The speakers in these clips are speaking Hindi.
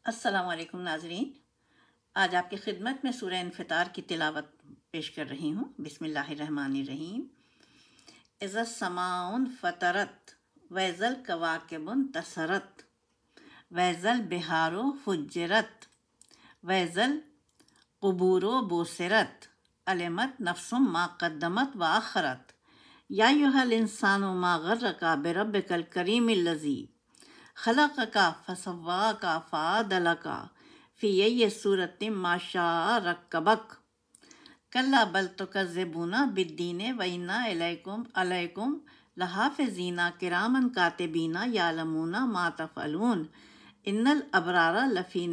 अस्सलाम वालेकुम नाजरीन। आज आपकी खिदमत में सूरह इन्फितार की तिलावत पेश कर रही हूँ। बिस्मिल्लाहिर्रहमानिर्रहीम। इज़ा समाउन फतरत वैज़ल कवाकिबुन तसरत वैज़ल बिहारो फुज्जिरत वैज़ल कुबूरो बोसिरत अलिमत नफ्सुम मा कद्दमत व आखरत या अय्युहल इंसानु मा गर्रका बिरब्बिकल करीमिल्लज़ी खलक़का फसव्वाका फ़अदलका फ़ी अय्यि सूरतिम मा शाअ रक्कबक कल्ला बल तुकज़्ज़िबूना बिद्दीन व इन्ना अलैकुम लहाफ़िज़ीना किरामन कातिबीना यालमूना मा तफ़अलून इन्नल अबरारा लफ़ी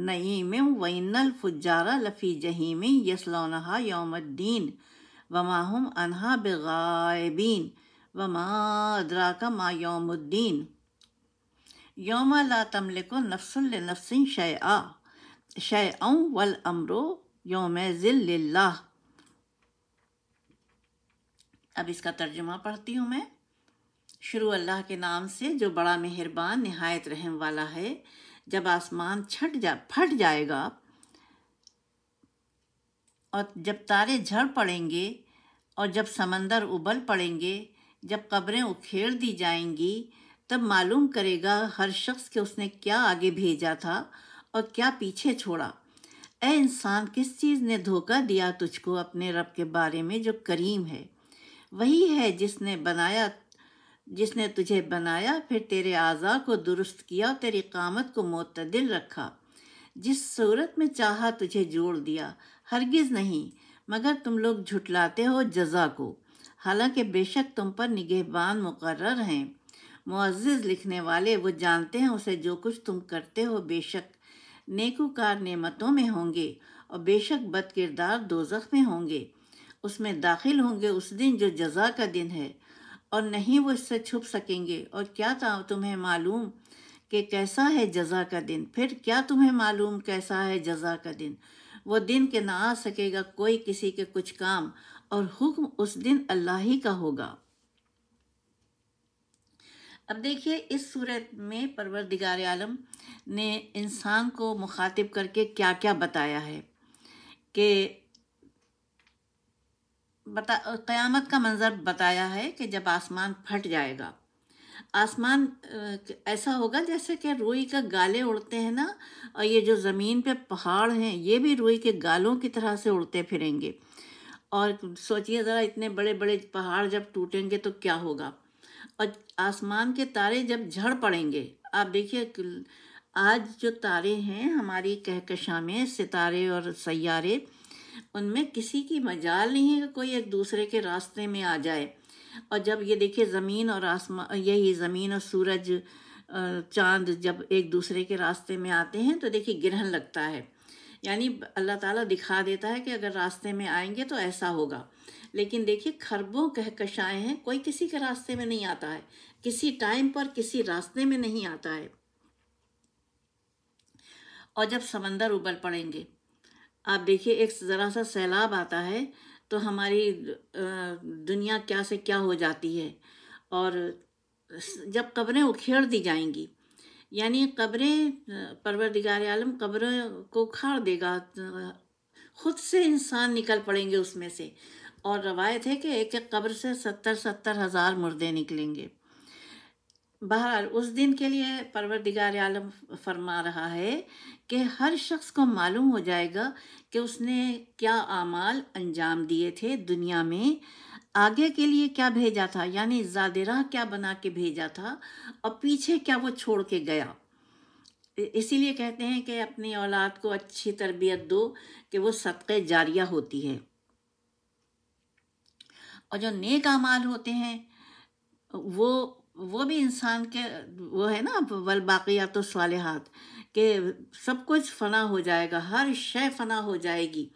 नईमिम व इन्नल फुज्जारा लफ़ी जहीमिन यस्लौनहा यौमद्दीन व मा हुम अन्हा बिग़ाइबीन व मा अदराका मा यौमुद्दीन यौमा ला तमलिकु नफ्सुन लिनफ्सिन शैअन वल अम्रु यौमइज़िन लिल्लाह। अब इसका तर्जुमा पढ़ती हूँ मैं। शुरू अल्लाह के नाम से जो बड़ा मेहरबान निहायत रहम वाला है। जब आसमान फट जाएगा और जब तारे झड़ पड़ेंगे और जब समंदर उबल पड़ेंगे, जब कब्रें उखेड़ दी जाएंगी, तब मालूम करेगा हर शख्स के उसने क्या आगे भेजा था और क्या पीछे छोड़ा। ऐ इंसान, किस चीज़ ने धोखा दिया तुझको अपने रब के बारे में जो करीम है। वही है जिसने तुझे बनाया, फिर तेरे आज़ा को दुरुस्त किया और तेरी कामत को मोतदिल रखा। जिस सूरत में चाहा तुझे जोड़ दिया, हरगिज़ नहीं मगर तुम लोग झुटलाते हो जज़ा को, हालांकि बेशक तुम पर निगहबान मुकर्रर हैं। मुअज़्ज़िज़ लिखने वाले वो जानते हैं उसे जो कुछ तुम करते हो। बेशक नेकूकार नेमतों में होंगे और बेशक बदकिरदार दोज़ख में होंगे, उसमें दाखिल होंगे उस दिन जो जज़ा का दिन है और नहीं वो इससे छुप सकेंगे। और क्या तुम्हें मालूम कि कैसा है जज़ा का दिन? फिर क्या तुम्हें मालूम कैसा है जज़ा का दिन? वो दिन के ना आ सकेगा कोई किसी के कुछ काम, और हुक्म उस दिन अल्लाह ही का होगा। अब देखिए, इस सूरत में परवरदिगार आलम ने इंसान को मुखातिब करके क्या क्या बताया है कि क़यामत का मंज़र बताया है कि जब आसमान फट जाएगा। आसमान ऐसा होगा जैसे कि रुई का गाले उड़ते हैं ना, और ये जो ज़मीन पे पहाड़ हैं ये भी रुई के गालों की तरह से उड़ते फिरेंगे। और सोचिए ज़रा, इतने बड़े बड़े पहाड़ जब टूटेंगे तो क्या होगा। और आसमान के तारे जब झड़ पड़ेंगे, आप देखिए आज जो तारे हैं हमारी कहकशां में, सितारे और सैयारे, उनमें किसी की मजाल नहीं है कि कोई एक दूसरे के रास्ते में आ जाए। और जब ये देखिए ज़मीन और आसमान, यही ज़मीन और सूरज चाँद जब एक दूसरे के रास्ते में आते हैं तो देखिए ग्रहण लगता है। यानी अल्लाह ताला दिखा देता है कि अगर रास्ते में आएंगे तो ऐसा होगा। लेकिन देखिए खरबों कहकशाएं हैं, कोई किसी के रास्ते में नहीं आता है, किसी टाइम पर किसी रास्ते में नहीं आता है। और जब समंदर उबल पड़ेंगे, आप देखिए एक ज़रा सा सैलाब आता है तो हमारी दुनिया क्या से क्या हो जाती है। और जब कब्रें उखेड़ दी जाएंगी, यानी कब्रें, परवरदिगार आलम कब्रें को उखाड़ देगा, खुद से इंसान निकल पड़ेंगे उसमें से। और रवायत है कि एक एक कब्र से 70-70 हज़ार मुर्दे निकलेंगे। बहरहाल उस दिन के लिए परवरदिगार आलम फरमा रहा है कि हर शख्स को मालूम हो जाएगा कि उसने क्या आमाल अंजाम दिए थे दुनिया में, आगे के लिए क्या भेजा था, यानी ज़ादिरा क्या बना के भेजा था और पीछे क्या वो छोड़ के गया। इसीलिए कहते हैं कि अपनी औलाद को अच्छी तरबियत दो कि वो सदक़े जारिया होती है। और जो नेक आमाल होते हैं वो भी इंसान के, वो है ना वल बाक़ियातुस सालिहात, के सब कुछ फ़ना हो जाएगा, हर शय फ़ना हो जाएगी।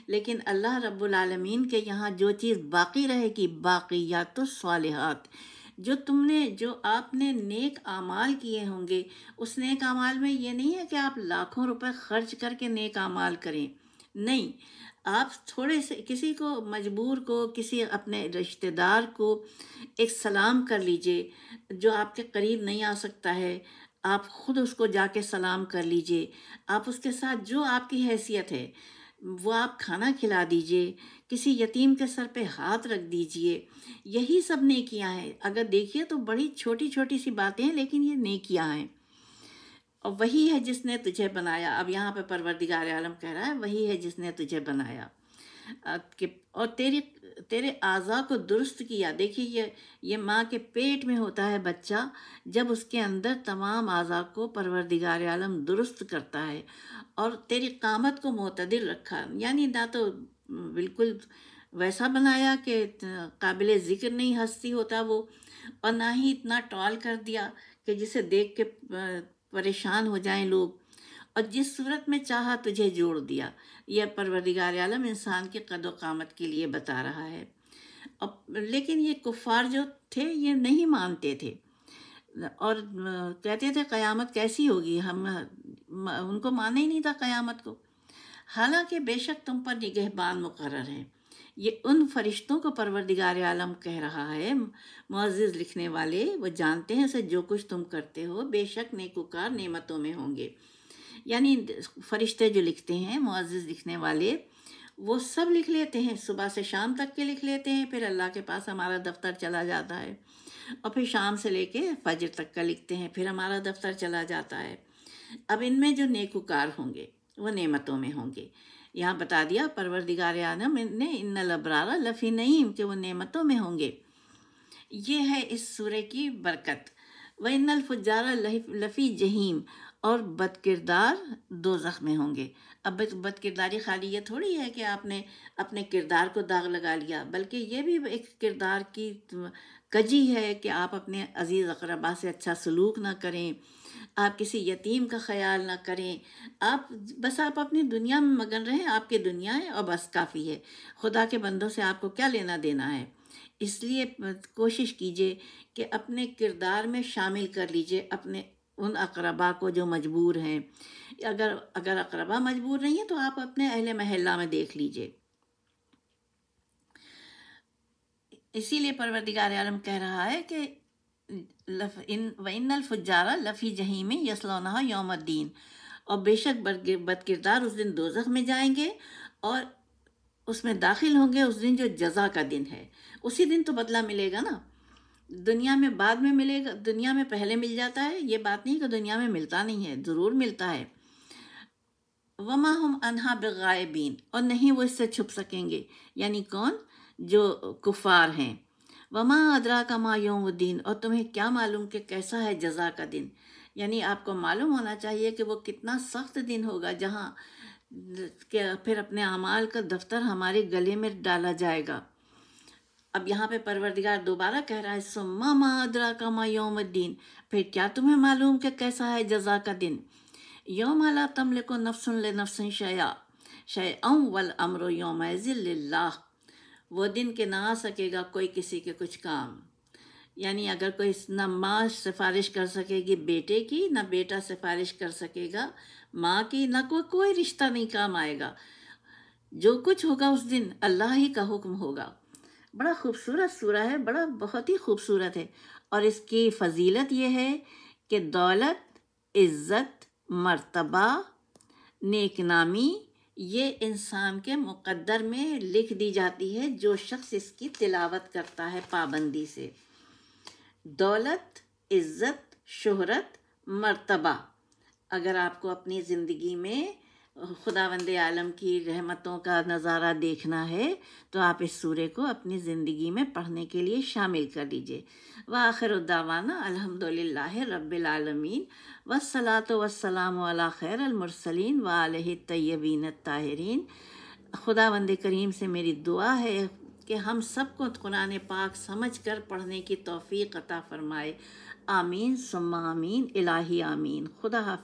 लेकिन अल्लाह रब्बुल आलमीन के यहाँ जो चीज़ बाकी रहेगी, बाक़ियातुस सालिहात, जो आपने नेक आमाल किए होंगे। उस नेक आमाल में ये नहीं है कि आप लाखों रुपए खर्च करके नेक आमाल करें, नहीं। आप थोड़े से किसी को मजबूर को, किसी अपने रिश्तेदार को एक सलाम कर लीजिए जो आपके करीब नहीं आ सकता है। आप खुद उसको जाके सलाम कर लीजिए। आप उसके साथ जो आपकी हैसियत है वो आप खाना खिला दीजिए, किसी यतीम के सर पे हाथ रख दीजिए। यही सब नेकियां हैं। अगर देखिए तो बड़ी छोटी छोटी सी बातें हैं, लेकिन ये नेकियां हैं। और वही है जिसने तुझे बनाया। अब यहाँ पे परवरदिगार आलम कह रहा है वही है जिसने तुझे बनाया, कि और तेरे आज़ा को दुरुस्त किया। देखिए ये माँ के पेट में होता है बच्चा, जब उसके अंदर तमाम आज़ा को परवरदिगार आलम दुरुस्त करता है। और तेरी कामत को मोतदिल रखा, यानी ना तो बिल्कुल वैसा बनाया कि काबिल ज़िक्र नहीं हस्ती होता वो, और ना ही इतना टॉल कर दिया कि जिसे देख के परेशान हो जाएं लोग। और जिस सूरत में चाहा तुझे जोड़ दिया। यह परवरदिगार आलम इंसान की कदो कामत के लिए बता रहा है। अब लेकिन ये कुफ़ार जो थे ये नहीं मानते थे, और कहते थे क़यामत कैसी होगी, हम उनको माने ही नहीं था क़यामत को। हालांकि बेशक तुम पर निगहबान मुकर्रर हैं। ये उन फरिश्तों को परवरदिगार आलम कह रहा है। मुअज़्ज़िज़ लिखने वाले वो जानते हैं से जो कुछ तुम करते हो बेशक नेकुकार नेमतों में होंगे। यानी फरिश्ते जो लिखते हैं, मुअज़्ज़िज़ लिखने वाले, वो सब लिख लेते हैं, सुबह से शाम तक के लिख लेते हैं। फिर अल्लाह के पास हमारा दफ्तर चला जाता है, और फिर शाम से लेके फजर तक का लिखते हैं, फिर हमारा दफ्तर चला जाता है। अब इनमें जो नेकुकार होंगे वो नेमतों में होंगे। यहाँ बता दिया परवरदिगार आलम ने इन्नल अबरार लफ़ी नईम, कि वो नेमतों में होंगे। ये है इस सूरे की बरकत। व इन्नल फुज्जारा लफ़ी जहीम, और बदकिरदार दोज़ख में होंगे। अब बदकिरदारी खाली ये थोड़ी है कि आपने अपने किरदार को दाग लगा लिया, बल्कि ये भी एक किरदार की कजी है कि आप अपने अज़ीज़ अक़रबा से अच्छा सलूक ना करें, आप किसी यतीम का ख्याल ना करें, आप अपनी दुनिया में मगन रहें। आपकी दुनिया है और बस काफ़ी है। खुदा के बंदों से आपको क्या लेना देना है। इसलिए कोशिश कीजिए कि अपने किरदार में शामिल कर लीजिए अपने उन अक़रबा को जो मजबूर हैं। अगर अक़रबा मजबूर नहीं है तो आप अपने अहले महल्ला में देख लीजिए। इसीलिए परवरदिगार आलम कह रहा है कि इन्नल फुज्जारा लफ़ी जहीम यस्लौनहा यौमद्दीन, और बेशक बदकिरदार उस दिन दोज़ख में जाएंगे और उसमें दाखिल होंगे उस दिन जो जज़ा का दिन है। उसी दिन तो बदला मिलेगा ना। दुनिया में बाद में मिलेगा, दुनिया में पहले मिल जाता है, ये बात नहीं कि दुनिया में मिलता नहीं है, ज़रूर मिलता है। वमा हम अनहा बेगायबीन, और नहीं वो इससे छुप सकेंगे। यानी कौन? जो कुफ़ार हैं। वमा अदरा का मा यौमुद्दीन, और तुम्हें क्या मालूम कि कैसा है जज़ा का दिन। यानी आपको मालूम होना चाहिए कि वो कितना सख्त दिन होगा, जहाँ फिर अपने अमाल का दफ्तर हमारे गले में डाला जाएगा। अब यहाँ पे परवरदिगार दोबारा कह रहा है सुम्मा मा अदरा का मा यौमुद्दीन, फिर क्या तुम्हें मालूम कि कैसा है जज़ा का दिन। यौम ला तमलिकु नफ्सुन लिनफ्सिन शैअन वल अम्रु यौमइज़िन लिल्लाह, वो दिन के ना आ सकेगा कोई किसी के कुछ काम। यानी अगर कोई ना माँ सिफारिश कर सकेगी बेटे की, ना बेटा सिफारिश कर सकेगा माँ की, ना कोई रिश्ता नहीं काम आएगा। जो कुछ होगा उस दिन अल्लाह ही का हुक्म होगा। बड़ा खूबसूरत सूरा है, बहुत ही खूबसूरत है। और इसकी फ़जीलत ये है कि दौलत, इज़्ज़त, मर्तबा, नेकनामी ये इंसान के मुक़द्दर में लिख दी जाती है जो शख्स इसकी तिलावत करता है पाबंदी से। दौलत, इज़्ज़त, शोहरत, मर्तबा, अगर आपको अपनी ज़िंदगी में खुदावंद आलम की रहमतों का नज़ारा देखना है तो आप इस सूरे को अपनी ज़िंदगी में पढ़ने के लिए शामिल कर लीजिए। व आखिर दावाना अल्हम्दुलिल्लाहि रब्बिल आलमीन, वस्सलातु वस्सलामु अला खैरिल मुरसलीन व आलिहि तय्यबीन ताहिरीन। खुदावंद करीम से मेरी दुआ है कि हम सबको कुरान पाक समझ कर पढ़ने की तौफीक अता फ़रमाए। आमीन सुम्मा आमीन, इलाही आमीन। खुदा हाफ़िज़।